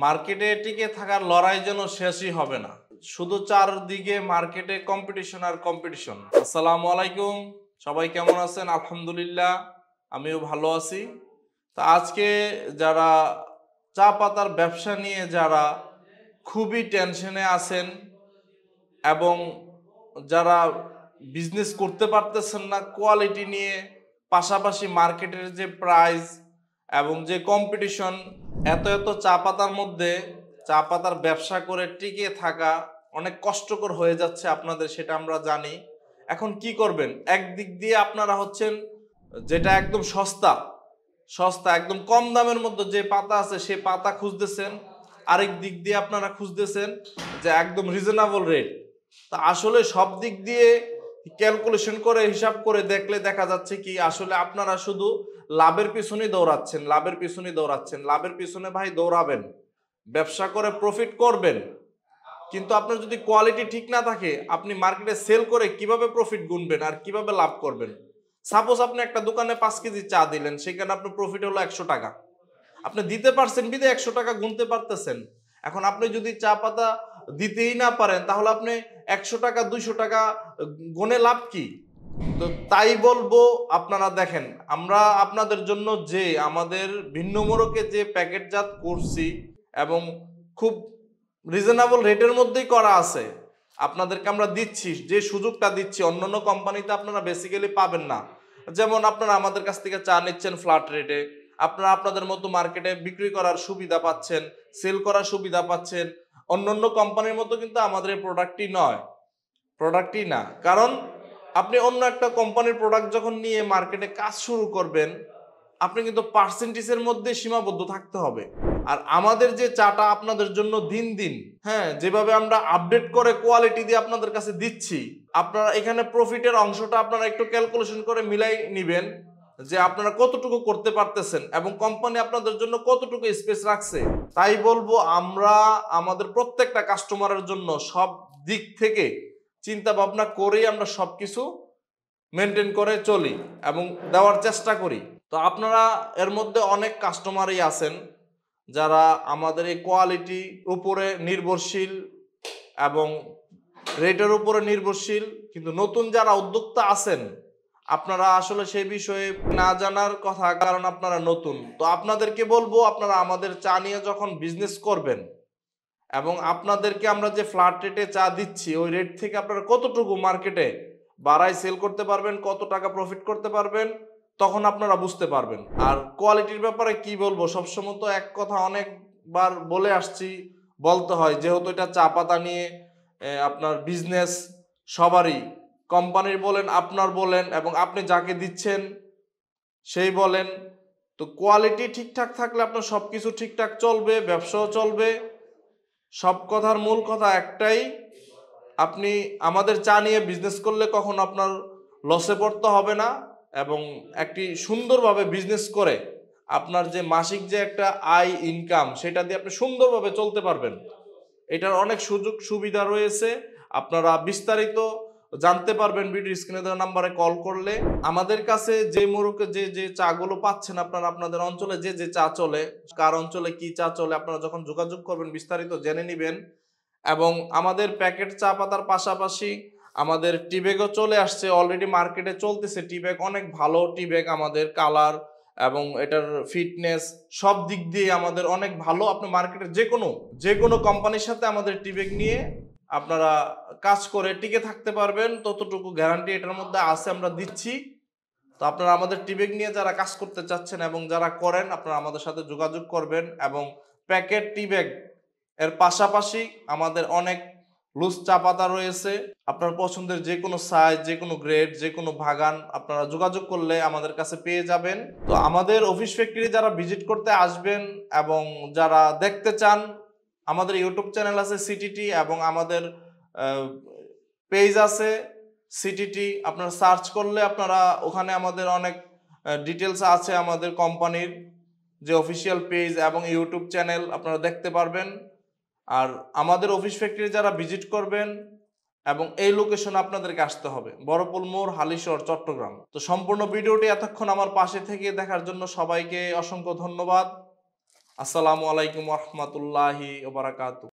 মার্কেটে টিকে থাকার লড়াই যেন শেষই হবে না, শুধু চারদিকে মার্কেটে কম্পিটিশন আর কম্পিটিশন। আসসালামু আলাইকুম, সবাই কেমন আছেন? আলহামদুলিল্লাহ, আমিও ভালো আছি। তা আজকে যারা চা পাতার ব্যবসা নিয়ে যারা খুবই টেনশনে আছেন এবং যারা বিজনেস করতে পারতেছেন না কোয়ালিটি নিয়ে, পাশাপাশি মার্কেটের যে প্রাইস এবং যে কম্পিটিশন, এত এত চা পাতার মধ্যে চা পাতার ব্যবসা করে টিকে থাকা অনেক কষ্টকর হয়ে যাচ্ছে আপনাদের, সেটা আমরা জানি। এখন কি করবেন? একদিক দিয়ে আপনারা হচ্ছেন যেটা একদম সস্তা সস্তা একদম কম দামের মধ্যে যে পাতা আছে সেই পাতা খুঁজতেছেন, আরেক দিক দিয়ে আপনারা খুঁজতেছেন যে একদম রিজনেবল রেট। তা আসলে সব দিক দিয়ে ক্যালকুলেশন করে হিসাব করে দেখলে দেখা যাচ্ছে কি আসলে আপনারা শুধু লাভের পিছনেই দৌড়াচ্ছেন, লাভের পিছনে ভাই দৌড়াবেন, ব্যবসা করে প্রফিট করবেন, কিন্তু আপনার যদি কোয়ালিটি ঠিক না থাকে আপনি মার্কেটে সেল করে কিভাবে প্রফিট গুনবেন আর কিভাবে লাভ করবেন? সাপোজ আপনি একটা দোকানে 5 কেজি চা দিলেন, সেখানে আপনার প্রফিট হলো 100 টাকা, আপনি দিতে পারছেন বিধে 100 টাকা গুনতে পারতেছেন। এখন আপনি যদি চা পাতা দিতেই না পারেন তাহলে আপনি 100 টাকা 200 টাকা গুনে লাভ কি? তো তাই বলবো, আপনারা দেখেন আমরা আপনাদের জন্য যে আমাদের ভিন্ন মোড়কে যে প্যাকেটজাত করছি এবং খুব রিজনেবল রেটের মধ্যেই করা আছে, আপনাদেরকে আমরা দিচ্ছি, যে সুযোগটা দিচ্ছি অন্যান্য কোম্পানিতে আপনারা বেসিক্যালি পাবেন না। যেমন আপনারা আমাদের কাছ থেকে চা নিচ্ছেন ফ্ল্যাট রেটে, আপনারা আপনাদের মতো মার্কেটে বিক্রি করার সুবিধা পাচ্ছেন, সেল করার সুবিধা পাচ্ছেন। অন্যান্য কোম্পানির মতো কিন্তু আমাদের এই প্রোডাক্টই না। কারণ আপনি অন্য একটা কোম্পানির প্রোডাক্ট যখন নিয়ে মার্কেটে কাজ শুরু করবেন, আপনি কিন্তু পার্সেন্টেজের মধ্যে সীমাবদ্ধ থাকতে হবে। আর আমাদের যে চাটা আপনাদের জন্য দিন দিন, হ্যাঁ, যেভাবে আমরা আপডেট করে কোয়ালিটি দিয়ে আপনাদের কাছে দিচ্ছি, আপনারা এখানে প্রফিটের অংশটা আপনারা একটু ক্যালকুলেশন করে মিলাই নিবেন যে আপনারা কতটুকু করতে পারতেছেন এবং কোম্পানি আপনাদের জন্য কতটুকু স্পেস রাখছে। তাই বলবো, আমরা আমাদের প্রত্যেকটা কাস্টমারের জন্য সব দিক থেকে চিন্তা ভাবনা করেই আমরা সবকিছু মেনটেন করে চলি এবং দেওয়ার চেষ্টা করি। তো আপনারা এর মধ্যে অনেক কাস্টমারই আছেন যারা আমাদের এই কোয়ালিটি উপরে নির্ভরশীল এবং রেটের উপরে নির্ভরশীল, কিন্তু নতুন যারা উদ্যোক্তা আছেন আপনারা আসলে সেই বিষয়ে না জানার কথা, কারণ আপনারা নতুন। তো আপনাদেরকে বলবো, আপনারা আমাদের চা নিয়ে যখন বিজনেস করবেন এবং আপনাদেরকে আমরা যে ফ্ল্যাট রেটে চা দিচ্ছি ওই রেট থেকে আপনারা কতটুকু মার্কেটে বাড়ায় সেল করতে পারবেন, কত টাকা প্রফিট করতে পারবেন, তখন আপনারা বুঝতে পারবেন। আর কোয়ালিটির ব্যাপারে কি বলবো, সবসময় তো এক কথা অনেকবার বলে আসছি, বলতে হয়, যেহেতু এটা চা পাতা নিয়ে আপনার বিজনেস সবারই, কোম্পানির বলেন, আপনার বলেন এবং আপনি যাকে দিচ্ছেন সেই বলেন। তো কোয়ালিটি ঠিকঠাক থাকলে আপনার সবকিছু ঠিকঠাক চলবে, ব্যবসাও চলবে। সব কথার মূল কথা একটাই, আপনি আমাদের চা নিয়ে বিজনেস করলে কখনো আপনার লসে পড়তে হবে না এবং একটি সুন্দরভাবে বিজনেস করে আপনার যে মাসিক যে একটা আয় ইনকাম, সেটা দিয়ে আপনি সুন্দরভাবে চলতে পারবেন। এটার অনেক সুযোগ সুবিধা রয়েছে, আপনারা বিস্তারিত জানতে পারবেন ভিডিও স্ক্রিনে দেওয়া নাম্বারে কল করলে। আমাদের কাছে যে মোড়কে যে যে চাগুলো পাচ্ছেন আপনারা, আপনাদের অঞ্চলে যে যে চা চলে, কার অঞ্চলে কি চা চলে, আপনারা যখন যোগাযোগ করবেন বিস্তারিত জেনে নেবেন। এবং আমাদের প্যাকেট চা পাতার পাশাপাশি আমাদের টি ব্যাগও চলে আসছে, অলরেডি মার্কেটে চলতেছে টি ব্যাগ, অনেক ভালো টি ব্যাগ, আমাদের কালার এবং এটার ফিটনেস সব দিক দিয়ে আমাদের অনেক ভালো। আপনি মার্কেটের যে কোনো কোম্পানির সাথে আমাদের টি ব্যাগ নিয়ে আপনারা কাজ করে টিকে থাকতে পারবেন, ততটুকু গ্যারান্টি এটার মধ্যে আছে, আমরা দিচ্ছি। তো আপনারা আমাদের টি ব্যাগ নিয়ে যারা কাজ করতে চাচ্ছেন এবং যারা করেন, আপনারা আমাদের সাথে যোগাযোগ করবেন। এবং প্যাকেট টি ব্যাগ এর পাশাপাশি আমাদের অনেক লুজ চা পাতা রয়েছে, আপনার পছন্দের যে কোনো সাইজ, যে কোনো গ্রেড, যে কোনো ভাগান আপনারা যোগাযোগ করলে আমাদের কাছে পেয়ে যাবেন। তো আমাদের অফিস ফ্যাক্টরি যারা ভিজিট করতে আসবেন এবং যারা দেখতে চান, আমাদের ইউটিউব চ্যানেল আছে সিটিটি এবং আমাদের পেজ আছে সিটিটি, আপনারা সার্চ করলে আপনারা ওখানে আমাদের অনেক ডিটেলস আছে, আমাদের কোম্পানির যে অফিসিয়াল পেজ এবং ইউটিউব চ্যানেল আপনারা দেখতে পারবেন। আর আমাদের অফিস ফ্যাক্টরি যারা ভিজিট করবেন এবং এই লোকেশনে আপনাদেরকে আসতে হবে, বড়পুল মোড়, হালিশহর, চট্টগ্রাম। তো সম্পূর্ণ ভিডিওটি এতক্ষণ আমার পাশে থেকে দেখার জন্য সবাইকে অসংখ্য ধন্যবাদ। আসসালামু আলাইকুম ওয়া রাহমাতুল্লাহি ওয়া বারাকাতুহু।